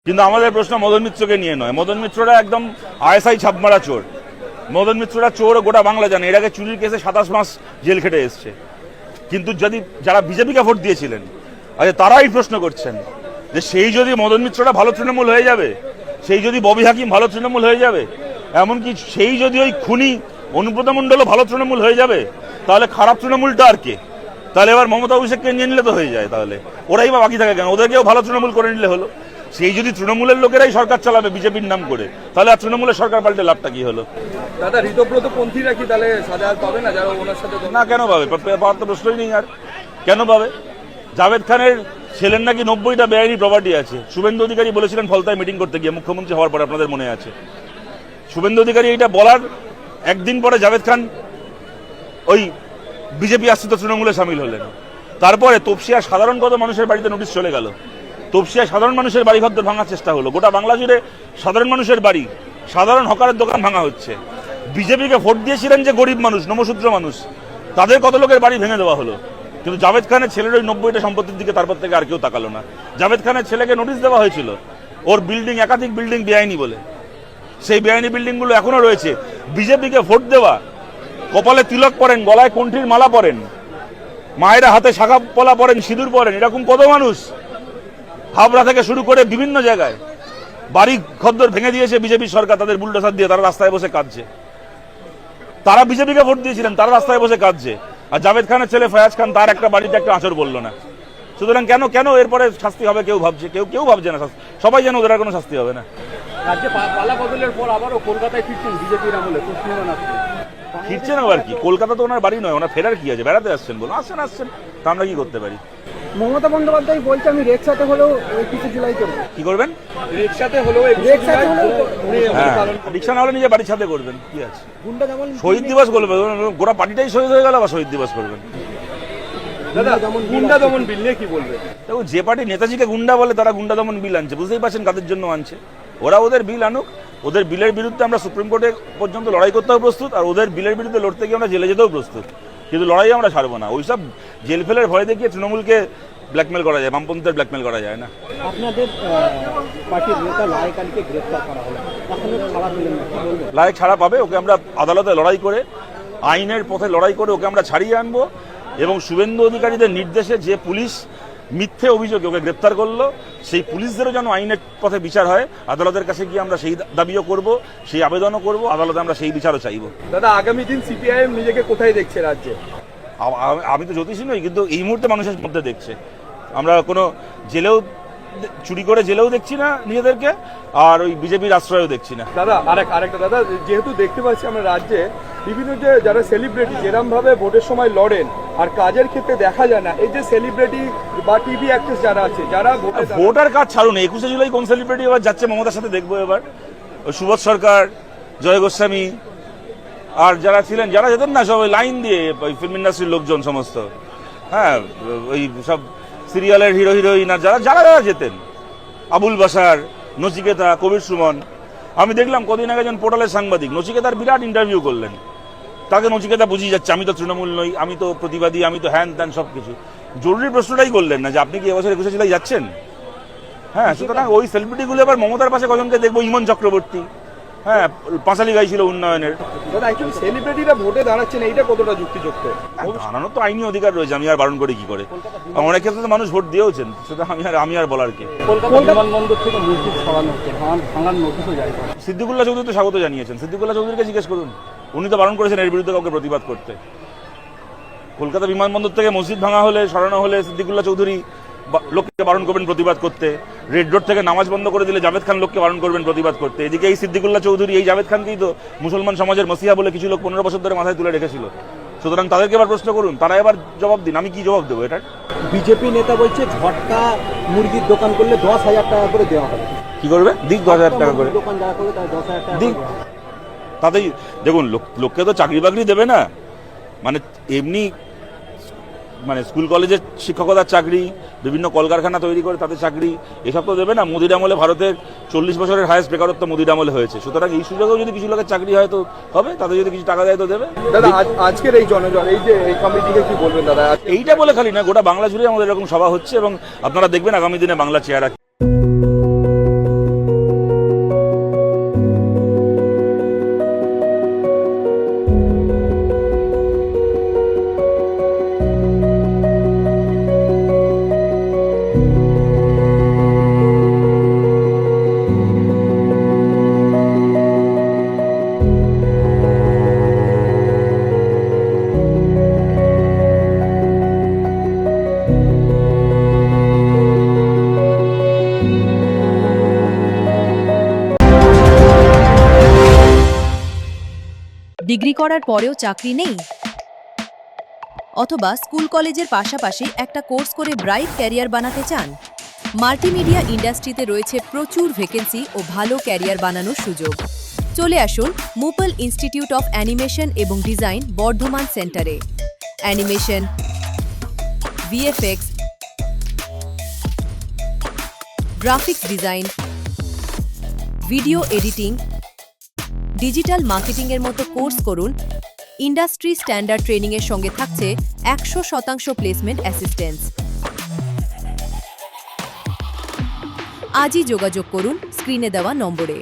কিন্তু আমাদের প্রশ্ন মদন মিত্রকে নিয়ে নয়। মদন মিত্ররা একদম আইএসআই ছাপমারা চোর। মদন মিত্ররা চোর গোটা বাংলা জানে। এর আগে চুরির কেসে 27 মাস জেল খেটে এসছে। কিন্তু যদি যারা বিজেপিকে ভোট দিয়েছিলেন, আচ্ছা তারাই প্রশ্ন করছেন যে সেই যদি মদন মিত্ররা ভালো তৃণমূল হয়ে যাবে, সেই যদি ববি হাকিম ভালো তৃণমূল হয়ে যাবে, এমনকি সেই যদি ওই খুনি অনুব্রত মণ্ডলও ভালো তৃণমূল হয়ে যাবে, তাহলে খারাপ তৃণমূলটা আর কে? তাহলে এবার মমতা অভিষেককে নিয়ে নিলে তো হয়ে যায়। তাহলে ওরাই বা বাকি থাকে কেন? ওদেরকেও ভালো তৃণমূল করে নিলে হলো। সেই যদি তৃণমূলের লোকেরাই সরকার চালাবে বিজেপির নাম করে, তাহলে আর তৃণমূলের সরকার পাল্টে লাভটা কি হলো? দাদা ঋতব্রত পন্থীরা কি তাহলে সাজা পাবে না যারা ওনার সাথে? না, কেন পাবে? পাওয়ার তো প্রশ্নই নেই। আর কেন পাবে? জাভেদ খানের ছেলের নাকি 90টা বেআইনি প্রপার্টি আছে। শুভেন্দু অধিকারী বলেছিলেন ফলতায় মিটিং করতে গিয়ে, মুখ্যমন্ত্রী হওয়ার পরে, আপনাদের মনে আছে। শুভেন্দু অধিকারী এইটা বলার একদিন পরে জাভেদ খান ওই বিজেপি আশ্রিত তৃণমূলে সামিল হলেন। তারপরে তপসিয়ার সাধারণ কত মানুষের বাড়িতে নোটিশ চলে গেল। তপসিয়ায় সাধারণ মানুষের বাড়ি ঘর ভাঙার চেষ্টা হলো। গোটা বাংলা জুড়ে সাধারণ মানুষের বাড়ি, সাধারণ হকারের দোকান ভাঙা হচ্ছে। বিজেপিকে ভোট দিয়েছিলেন যে গরিব মানুষ, নমশূদ্র মানুষ, তাদের কত লোকের বাড়ি ভেঙে দেওয়া হলো। কিন্তু জাভেদ খানের ছেলের ওই 90টা সম্পত্তির দিকে তারপর থেকে আর কেউ তাকালো না। জাভেদ খানের ছেলেকে নোটিশ দেওয়া হয়েছিল ওর বিল্ডিং, একাধিক বিল্ডিং বেআইনি বলে। সেই বেআইনি বিল্ডিংগুলো এখনো রয়েছে। বিজেপিকে ভোট দেওয়া, কপালে তিলক পরেন, গলায় কণ্ঠির মালা পরেন, মায়েরা হাতে শাখা পলা পরেন, সিঁদুর পরেন, এরকম কত মানুষ হাবড়া থেকে শুরু করে বিভিন্ন জায়গায় বাড়ি ঘরদোর ভেঙে দিয়েছে বিজেপি সরকার। তাদের বুলডোজার দিয়ে তারা রাস্তায় বসে কাঁদছে। তারা বিজেপিকে ভোট দিয়েছিলেন, তারা রাস্তায় বসে কাঁদছে। আর জাভেদ খানের ছেলে ফয়াজ খান তার একটা বাড়িতে একটা আঁচড় বললো না। সুতরাং কেন কেন এরপরে শাস্তি হবে কেউ ভাবছে? কেউ ভাবছে না। সবাই যেন ওদের আর কোনো শাস্তি হবে না। রাজ্যে পালা বদলের পর আবারও কলকাতায় ফিরছেন বিজেপির আমলে ফিরছেন আবার কি? কলকাতা তো ওনার বাড়ি নয়, ওনার ফেরার কি আছে? বেড়াতে আসছেন বলুন। আসছেন তা আমরা কি করতে পারি? মমতা বন্দ্যোপাধ্যায় বলছে আমি রেক্সাতে হলেও 21 জুলাই করবো। কি করবেন? রিক্সাতে হলেও রিক্সা না হলে নিজে বাড়ির ছাদে করবেন, কি আছে? শহীদ দিবস করবেন, গোটা পার্টিটাই শহীদ হয়ে গেল, আবার শহীদ দিবস করবেন। গুন্ডা দমন বিল নিয়ে কি বলবেন? দেখো, যে পার্টি নেতাজিকে গুন্ডা বলে তারা গুন্ডা দমন বিল আনছে, বুঝতেই পারছেন কাদের জন্য আনছে। ওরা ওদের বিল আনুক, ওদের বিলের বিরুদ্ধে আমরা সুপ্রিম কোর্টে পর্যন্ত লড়াই করতেও প্রস্তুত, আর ওদের বিলের বিরুদ্ধে লড়তে গিয়ে আমরা জেলে যেতেও প্রস্তুত। কিন্তু লড়াই আমরা ছাড়বো না। ওইসব জেল ফেলের ভয় দেখিয়ে তৃণমূলকে ব্ল্যাকমেল করা যায়, বামপন্থীদের ব্ল্যাকমেল করা যায় না। আপনাদের পার্টির নেতা লায়েক আলীকে গ্রেফতার করা হলো, এখনো ছাড়া পেলেন না, কি বলবেন? লায়েক ছাড়া পাবে, ওকে আমরা আদালতে লড়াই করে, আইনের পথে লড়াই করে ওকে আমরা ছাড়িয়ে আনবো। এবং শুভেন্দু অধিকারীদের নির্দেশে যে পুলিশ মিথ্যে অভিযোগে ওকে গ্রেপ্তার করলো, সেই পুলিশদেরও যেন আইনের পথে বিচার হয়। আদালতের কাছে গিয়ে আমরা সেই দাবিও করব, সেই আবেদনও করব, আদালতে আমরা সেই বিচারও চাইব। দাদা, আগামী দিন সিপিআইএম নিজেকে কোথায় দেখছে রাজ্যে? আমি তো জ্যোতিষী নই, কিন্তু এই মুহূর্তে মানুষের মধ্যে দেখছে। আমরা কোনো জেলেও চুরি করে জেলেও দেখছি না নিজেদেরকে, আর ওই বিজেপির আশ্রয়ও দেখছি না। দাদা আরেকটা দাদা, যেহেতু দেখতে পাচ্ছি আমরা রাজ্যে বিভিন্ন যে যারা সেলিব্রিটি যেরকম ভাবে ভোটের সময় লড়েন আর কাজের ক্ষেত্রে দেখা যায় না, এই যে সেলিব্রিটি বা টিভি অ্যাক্ট্রেস যারা আছে, যারা ভোটার কাজ ছাড়ুন, 21শে জুলাই কোন সেলিব্রিটি এবার যাচ্ছে মমতার সাথে দেখবো এবার? সুবোধ সরকার, জয় গোস্বামী, আর যারা ছিলেন, যারা যেতেন না সব লাইন দিয়ে, ফিল্ম ইন্ডাস্ট্রির লোকজন সমস্ত, হ্যাঁ, ওই সব সিরিয়ালের হিরো হিরোইন, আর যারা যারা যারা যেতেন, আবুল বাসার, নচিকেতা, কবির সুমন। আমি দেখলাম কদিন আগে একজন পোর্টালের সাংবাদিক নচিকেতার বিরাট ইন্টারভিউ করলেন। তাকে নচিকেতা বুঝিয়ে যাচ্ছে আমি তো তৃণমূল নই, আমি তো প্রতিবাদী, আমি তো হ্যান ত্যান সব কিছু। জরুরি প্রশ্নটাই করলেন না যে আপনি কি এবছর 21শে জুলাই যাচ্ছেন? হ্যাঁ, সুতরাং ওই সেলিব্রিটিগুলো এবার মমতার পাশে কজনকে দেখবো, ইমন চক্রবর্তী, হ্যাঁ, পাঁচালি গাইছিল উন্নয়নের। দাদা, একজন সেলিব্রিটিরা ভোটে দাঁড়াচ্ছেন, এইটা কতটা যুক্তিযুক্ত? দাঁড়ানোর তো আইনি অধিকার রয়েছে, আমি আর বারণ করি কি করে? অনেক ক্ষেত্রে তো মানুষ ভোট দিয়েওছেন, সেটা আমি আর বলার কি? বিমানবন্দর থেকে মসজিদ সরানো হচ্ছে, ভাঙার নোটিশও জারি করা। সিদ্দিকুল্লাহ চৌধুরী তো স্বাগত জানিয়েছেন। সিদ্দিকুল্লাহ চৌধুরীকে জিজ্ঞেস করুন, উনি তো বারণ করেছেন এর বিরুদ্ধে কাউকে প্রতিবাদ করতে। কলকাতা বিমানবন্দর থেকে মসজিদ ভাঙা হলে, সরানো হলে সিদ্দিকুল্লাহ চৌধুরী লোককে বারণ করবেন প্রতিবাদ করতে। রেড রোড থেকে নামাজ বন্ধ করে দিলে জাভেদ খান লোককে বারণ করবেন প্রতিবাদ করতে। এদিকে এই সিদ্দিকুল্লাহ চৌধুরী এই জাভেদ খানকেই তো মুসলমান সমাজের মসিহা বলে কিছু লোক 15 বছর ধরে মাথায় তুলে রেখেছিল। সুতরাং তাদেরকে এবার প্রশ্ন করুন, তারা এবার জবাব দিন। আমি কি জবাব দেবো এটার? বিজেপি নেতা বলছে ঝটকা মুরগির দোকান করলে 10,000 টাকা করে দেওয়া হবে। কি করবে? দিক 10,000 টাকা করে দোকান যারা করবে তারা 10,000 টাকা দিক। তাতেই দেখুন, লোককে তো চাকরি বাকরি দেবে না, মানে এমনি মানে স্কুল কলেজের শিক্ষকতার চাকরি, বিভিন্ন কলকারখানা তৈরি করে তাদের চাকরি, এসব তো দেবে না। মোদির আমলে ভারতের 40 বছরের হায়েস্ট বেকারত্ব মোদির আমলে হয়েছে। সুতরাং এই সুযোগেও যদি কিছু লোকের চাকরি হয় তো হবে, তাদের যদি কিছু টাকা দেয় তো দেবে। দাদা, আজকের এই জনজন এই যে এই কমিটিকে কি বলবেন দাদা? এইটা বলে খালি না, গোটা বাংলা জুড়ে আমাদের এরকম সভা হচ্ছে এবং আপনারা দেখবেন আগামী দিনে বাংলা চেহারা। ডিগ্রি করার পরেও চাকরি নেই? অথবা স্কুল কলেজের পাশাপাশি একটা কোর্স করে ব্রাইট ক্যারিয়ার বানাতে চান? মাল্টিমিডিয়া ইন্ডাস্ট্রিতে রয়েছে প্রচুর ভ্যাকেন্সি ও ভালো ক্যারিয়ার বানানোর সুযোগ। চলে আসুন মুপল ইনস্টিটিউট অফ অ্যানিমেশন এবং ডিজাইন বর্ধমান সেন্টারে। Animation, VFX, graphics design, video editing, digital মার্কেটিংয়ের মতো কোর্স করুন। ইন্ডাস্ট্রি স্ট্যান্ডার্ড ট্রেনিংয়ের সঙ্গে থাকছে 100% প্লেসমেন্ট অ্যাসিস্ট্যান্স। আজই যোগাযোগ করুন স্ক্রিনে দেওয়া নম্বরে।